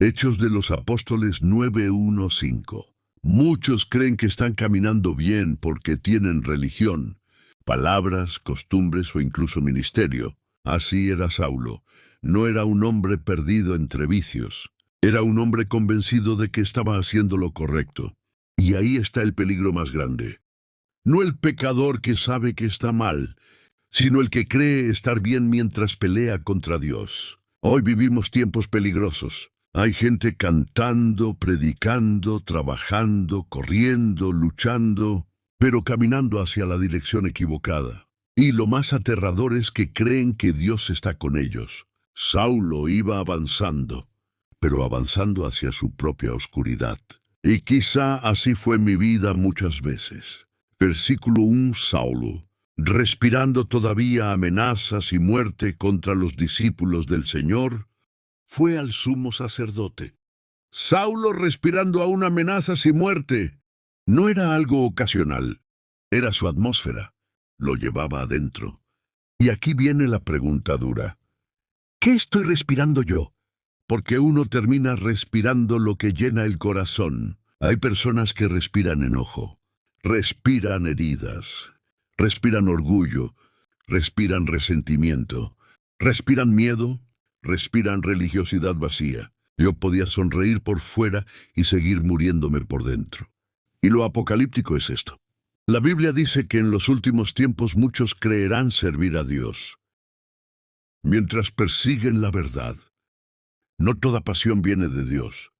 Hechos de los Apóstoles 9:1-5. Muchos creen que están caminando bien porque tienen religión, palabras, costumbres o incluso ministerio. Así era Saulo. No era un hombre perdido entre vicios. Era un hombre convencido de que estaba haciendo lo correcto. Y ahí está el peligro más grande. No el pecador que sabe que está mal, sino el que cree estar bien mientras pelea contra Dios. Hoy vivimos tiempos peligrosos. Hay gente cantando, predicando, trabajando, corriendo, luchando, pero caminando hacia la dirección equivocada. Y lo más aterrador es que creen que Dios está con ellos. Saulo iba avanzando, pero avanzando hacia su propia oscuridad. Y quizá así fue mi vida muchas veces. Versículo 1, Saulo, respirando todavía amenazas y muerte contra los discípulos del Señor, fue al sumo sacerdote. Saulo respirando aún amenazas y muerte. No era algo ocasional, era su atmósfera. Lo llevaba adentro. Y aquí viene la pregunta dura. ¿Qué estoy respirando yo? Porque uno termina respirando lo que llena el corazón. Hay personas que respiran enojo, respiran heridas, respiran orgullo, respiran resentimiento, respiran miedo, respiran religiosidad vacía. Yo podía sonreír por fuera y seguir muriéndome por dentro. Y lo apocalíptico es esto. La Biblia dice que en los últimos tiempos muchos creerán servir a Dios, mientras persiguen la verdad. No toda pasión viene de Dios.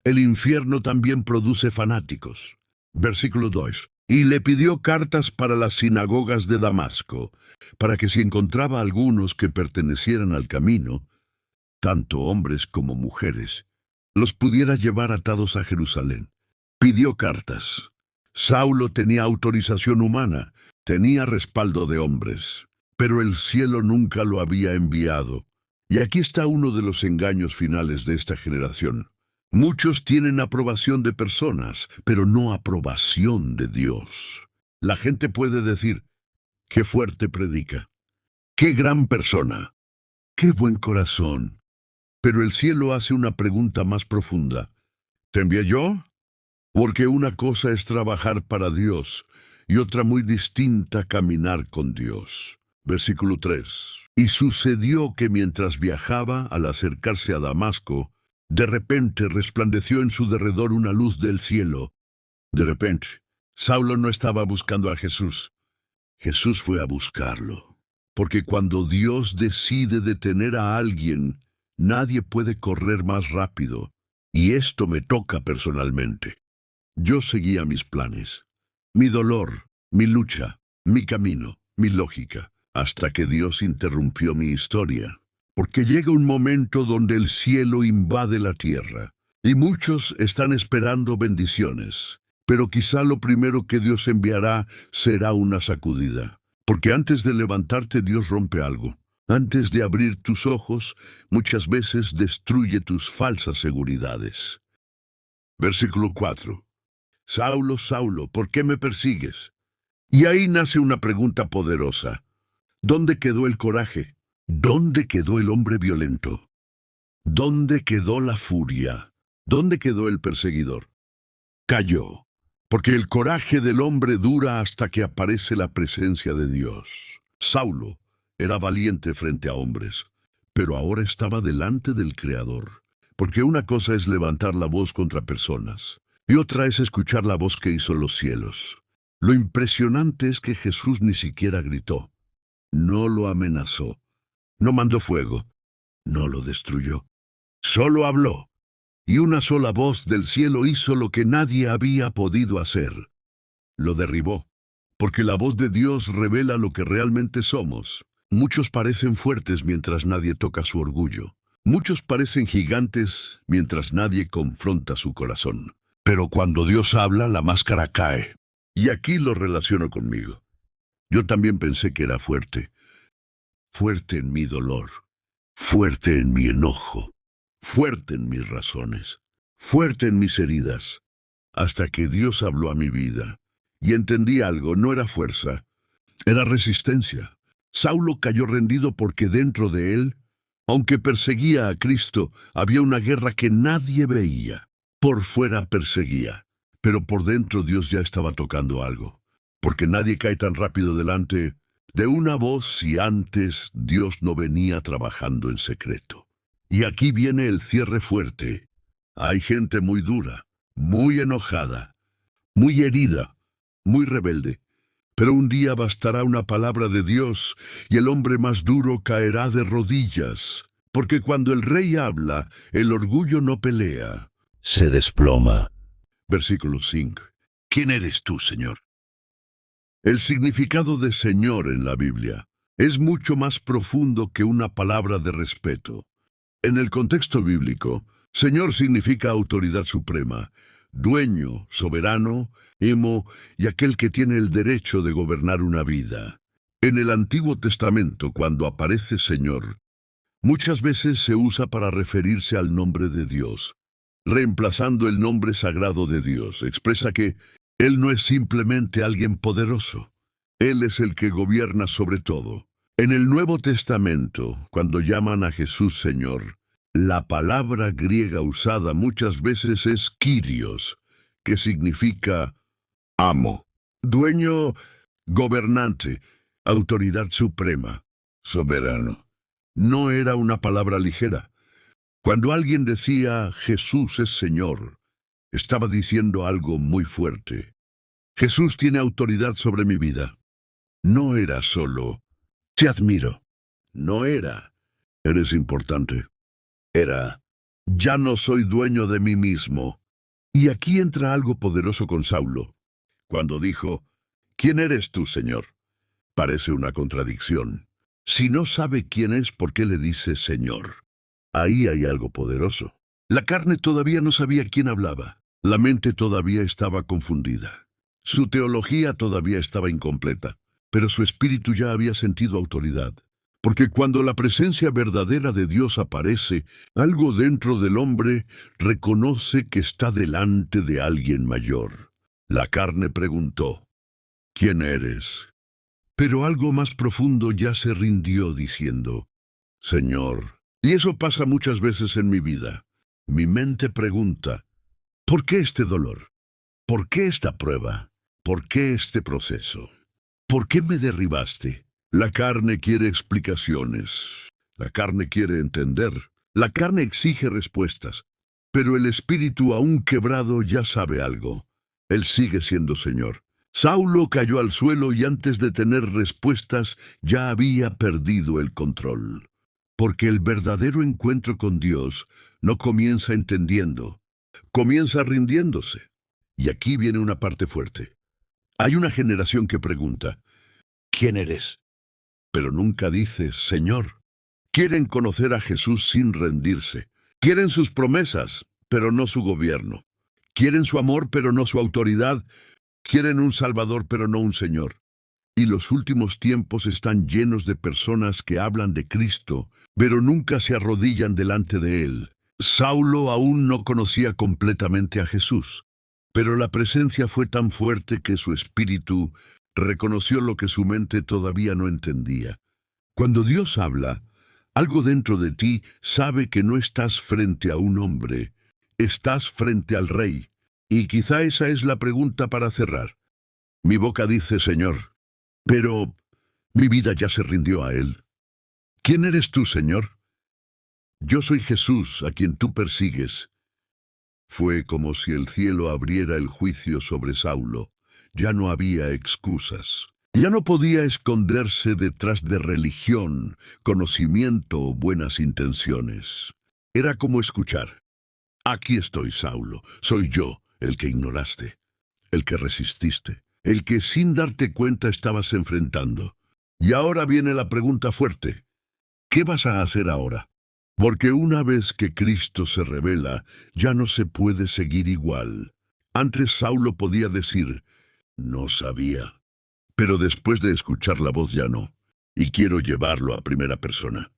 El infierno también produce fanáticos. Versículo 2. Y le pidió cartas para las sinagogas de Damasco, para que si encontraba algunos que pertenecieran al camino, tanto hombres como mujeres, los pudiera llevar atados a Jerusalén. Pidió cartas. Saulo tenía autorización humana, tenía respaldo de hombres, pero el cielo nunca lo había enviado. Y aquí está uno de los engaños finales de esta generación. Muchos tienen aprobación de personas, pero no aprobación de Dios. La gente puede decir, qué fuerte predica, qué gran persona, qué buen corazón. Pero el cielo hace una pregunta más profunda. ¿Te envié yo? Porque una cosa es trabajar para Dios y otra muy distinta caminar con Dios. Versículo 3. Y sucedió que mientras viajaba, al acercarse a Damasco, de repente resplandeció en su derredor una luz del cielo. De repente, Saulo no estaba buscando a Jesús. Jesús fue a buscarlo. Porque cuando Dios decide detener a alguien, nadie puede correr más rápido. Y esto me toca personalmente. Yo seguía mis planes, mi dolor, mi lucha, mi camino, mi lógica, hasta que Dios interrumpió mi historia. Porque llega un momento donde el cielo invade la tierra, y muchos están esperando bendiciones, pero quizá lo primero que Dios enviará será una sacudida. Porque antes de levantarte Dios rompe algo. Antes de abrir tus ojos, muchas veces destruye tus falsas seguridades. Versículo 4. Saulo, Saulo, ¿por qué me persigues? Y ahí nace una pregunta poderosa. ¿Dónde quedó el coraje? ¿Dónde quedó el hombre violento? ¿Dónde quedó la furia? ¿Dónde quedó el perseguidor? Cayó, porque el coraje del hombre dura hasta que aparece la presencia de Dios. Saulo era valiente frente a hombres, pero ahora estaba delante del Creador, porque una cosa es levantar la voz contra personas, y otra es escuchar la voz que hizo los cielos. Lo impresionante es que Jesús ni siquiera gritó, no lo amenazó, no mandó fuego, no lo destruyó. Solo habló, y una sola voz del cielo hizo lo que nadie había podido hacer. Lo derribó, porque la voz de Dios revela lo que realmente somos. Muchos parecen fuertes mientras nadie toca su orgullo. Muchos parecen gigantes mientras nadie confronta su corazón. Pero cuando Dios habla, la máscara cae. Y aquí lo relaciono conmigo. Yo también pensé que era fuerte. Fuerte en mi dolor. Fuerte en mi enojo. Fuerte en mis razones. Fuerte en mis heridas. Hasta que Dios habló a mi vida. Y entendí algo, no era fuerza. Era resistencia. Saulo cayó rendido porque dentro de él, Aunque perseguía a Cristo, había una guerra que nadie veía. Por fuera perseguía, pero por dentro Dios ya estaba tocando algo. Porque nadie cae tan rápido delante de una voz si antes Dios no venía trabajando en secreto. Y aquí viene el cierre fuerte. Hay gente muy dura, muy enojada, muy herida, muy rebelde. Pero un día bastará una palabra de Dios y el hombre más duro caerá de rodillas. Porque cuando el rey habla, el orgullo no pelea, se desploma. Versículo 5. ¿Quién eres tú, Señor? El significado de Señor en la Biblia es mucho más profundo que una palabra de respeto. En el contexto bíblico, Señor significa autoridad suprema, dueño, soberano, amo y aquel que tiene el derecho de gobernar una vida. En el Antiguo Testamento, cuando aparece Señor, muchas veces se usa para referirse al nombre de Dios. Reemplazando el nombre sagrado de Dios, expresa que Él no es simplemente alguien poderoso. Él es el que gobierna sobre todo. En el Nuevo Testamento, cuando llaman a Jesús Señor, la palabra griega usada muchas veces es Kyrios, que significa amo, dueño, gobernante, autoridad suprema, soberano. No era una palabra ligera. Cuando alguien decía Jesús es Señor, estaba diciendo algo muy fuerte. Jesús tiene autoridad sobre mi vida. No era solo te admiro. No era eres importante. Era ya no soy dueño de mí mismo. Y aquí entra algo poderoso con Saulo. Cuando dijo, ¿quién eres tú, Señor? Parece una contradicción. Si no sabe quién es, ¿por qué le dice Señor? Ahí hay algo poderoso. La carne todavía no sabía quién hablaba. La mente todavía estaba confundida. Su teología todavía estaba incompleta, pero su espíritu ya había sentido autoridad. Porque cuando la presencia verdadera de Dios aparece, algo dentro del hombre reconoce que está delante de alguien mayor. La carne preguntó, ¿quién eres? Pero algo más profundo ya se rindió diciendo, Señor. Y eso pasa muchas veces en mi vida. Mi mente pregunta, ¿por qué este dolor? ¿Por qué esta prueba? ¿Por qué este proceso? ¿Por qué me derribaste? La carne quiere explicaciones. La carne quiere entender. La carne exige respuestas. Pero el espíritu aún quebrado ya sabe algo. Él sigue siendo Señor. Saulo cayó al suelo y antes de tener respuestas ya había perdido el control. Porque el verdadero encuentro con Dios no comienza entendiendo, comienza rindiéndose. Y aquí viene una parte fuerte. Hay una generación que pregunta, ¿quién eres? Pero nunca dice, Señor. Quieren conocer a Jesús sin rendirse. Quieren sus promesas, pero no su gobierno. Quieren su amor, pero no su autoridad. Quieren un Salvador, pero no un Señor. Y los últimos tiempos están llenos de personas que hablan de Cristo, pero nunca se arrodillan delante de Él. Saulo aún no conocía completamente a Jesús, pero la presencia fue tan fuerte que su espíritu reconoció lo que su mente todavía no entendía. Cuando Dios habla, algo dentro de ti sabe que no estás frente a un hombre, estás frente al Rey. Y quizá esa es la pregunta para cerrar. Mi boca dice Señor, pero mi vida ya se rindió a Él. ¿Quién eres tú, Señor? Yo soy Jesús, a quien tú persigues. Fue como si el cielo abriera el juicio sobre Saulo. Ya no había excusas. Ya no podía esconderse detrás de religión, conocimiento o buenas intenciones. Era como escuchar. Aquí estoy, Saulo. Soy yo, el que ignoraste, el que resististe, el que sin darte cuenta estabas enfrentando. Y ahora viene la pregunta fuerte. ¿Qué vas a hacer ahora? Porque una vez que Cristo se revela, ya no se puede seguir igual. Antes Saulo podía decir, no sabía. Pero después de escuchar la voz ya no. Y quiero llevarlo a primera persona.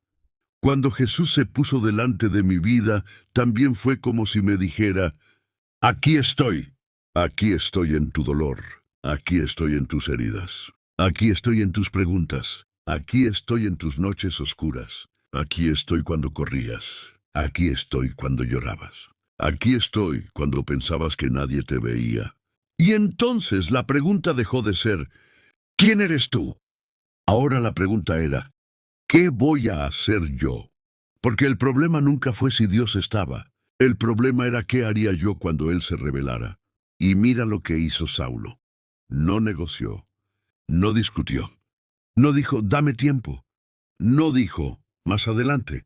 Cuando Jesús se puso delante de mi vida, también fue como si me dijera, aquí estoy en tu dolor, aquí estoy en tus heridas, aquí estoy en tus preguntas, aquí estoy en tus noches oscuras. Aquí estoy cuando corrías. Aquí estoy cuando llorabas. Aquí estoy cuando pensabas que nadie te veía. Y entonces la pregunta dejó de ser, ¿quién eres tú? Ahora la pregunta era, ¿qué voy a hacer yo? Porque el problema nunca fue si Dios estaba. El problema era qué haría yo cuando Él se revelara. Y mira lo que hizo Saulo. No negoció, no discutió, no dijo, dame tiempo, no dijo, más adelante.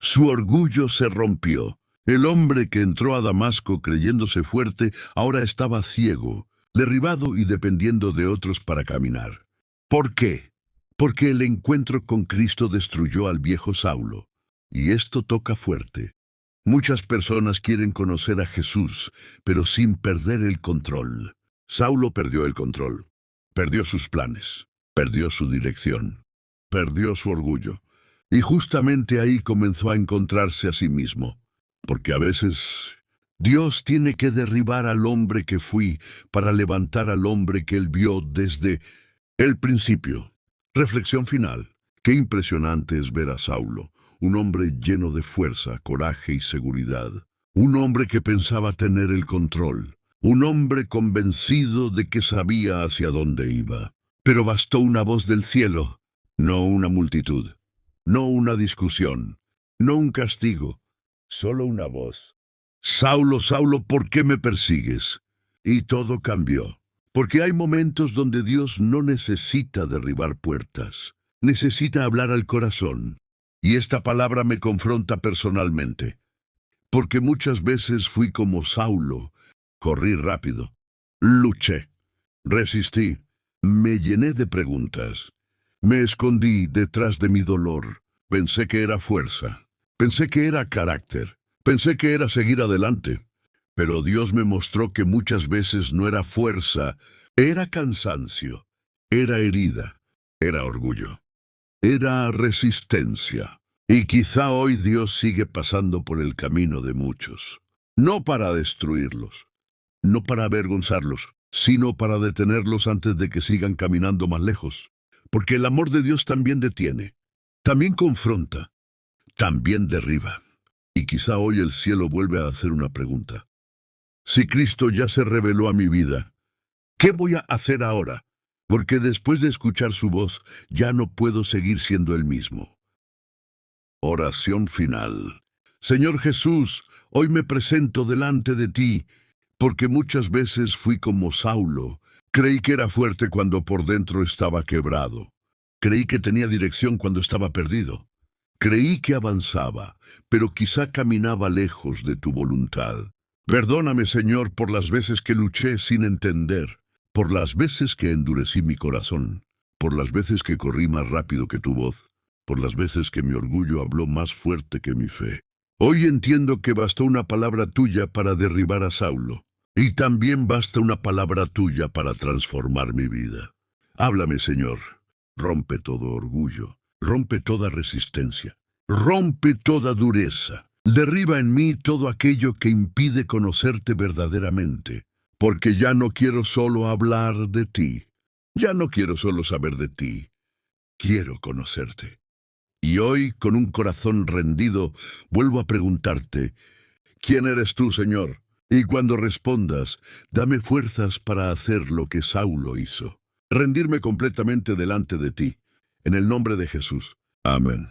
Su orgullo se rompió. El hombre que entró a Damasco creyéndose fuerte ahora estaba ciego, derribado y dependiendo de otros para caminar. ¿Por qué? Porque el encuentro con Cristo destruyó al viejo Saulo. Y esto toca fuerte. Muchas personas quieren conocer a Jesús, pero sin perder el control. Saulo perdió el control, perdió sus planes, perdió su dirección, perdió su orgullo. Y justamente ahí comenzó a encontrarse a sí mismo. Porque a veces Dios tiene que derribar al hombre que fui para levantar al hombre que Él vio desde el principio. Reflexión final. Qué impresionante es ver a Saulo, un hombre lleno de fuerza, coraje y seguridad. Un hombre que pensaba tener el control. Un hombre convencido de que sabía hacia dónde iba. Pero bastó una voz del cielo, no una multitud. No una discusión, no un castigo, solo una voz. Saulo, Saulo, ¿por qué me persigues? Y todo cambió. Porque hay momentos donde Dios no necesita derribar puertas, necesita hablar al corazón. Y esta palabra me confronta personalmente. Porque muchas veces fui como Saulo, corrí rápido, luché, resistí, me llené de preguntas. Me escondí detrás de mi dolor. Pensé que era fuerza. Pensé que era carácter. Pensé que era seguir adelante. Pero Dios me mostró que muchas veces no era fuerza, era cansancio, era herida, era orgullo, era resistencia. Y quizá hoy Dios sigue pasando por el camino de muchos. No para destruirlos, no para avergonzarlos, sino para detenerlos antes de que sigan caminando más lejos. Porque el amor de Dios también detiene, también confronta, también derriba. Y quizá hoy el cielo vuelve a hacer una pregunta. Si Cristo ya se reveló a mi vida, ¿qué voy a hacer ahora? Porque después de escuchar su voz, ya no puedo seguir siendo el mismo. Oración final. Señor Jesús, hoy me presento delante de ti, porque muchas veces fui como Saulo. Creí que era fuerte cuando por dentro estaba quebrado. Creí que tenía dirección cuando estaba perdido. Creí que avanzaba, pero quizá caminaba lejos de tu voluntad. Perdóname, Señor, por las veces que luché sin entender, por las veces que endurecí mi corazón, por las veces que corrí más rápido que tu voz, por las veces que mi orgullo habló más fuerte que mi fe. Hoy entiendo que bastó una palabra tuya para derribar a Saulo. Y también basta una palabra tuya para transformar mi vida. Háblame, Señor. Rompe todo orgullo, rompe toda resistencia, rompe toda dureza. Derriba en mí todo aquello que impide conocerte verdaderamente, porque ya no quiero solo hablar de ti, ya no quiero solo saber de ti, quiero conocerte. Y hoy, con un corazón rendido, vuelvo a preguntarte, ¿quién eres tú, Señor? Y cuando respondas, dame fuerzas para hacer lo que Saulo hizo. Rendirme completamente delante de ti. En el nombre de Jesús. Amén.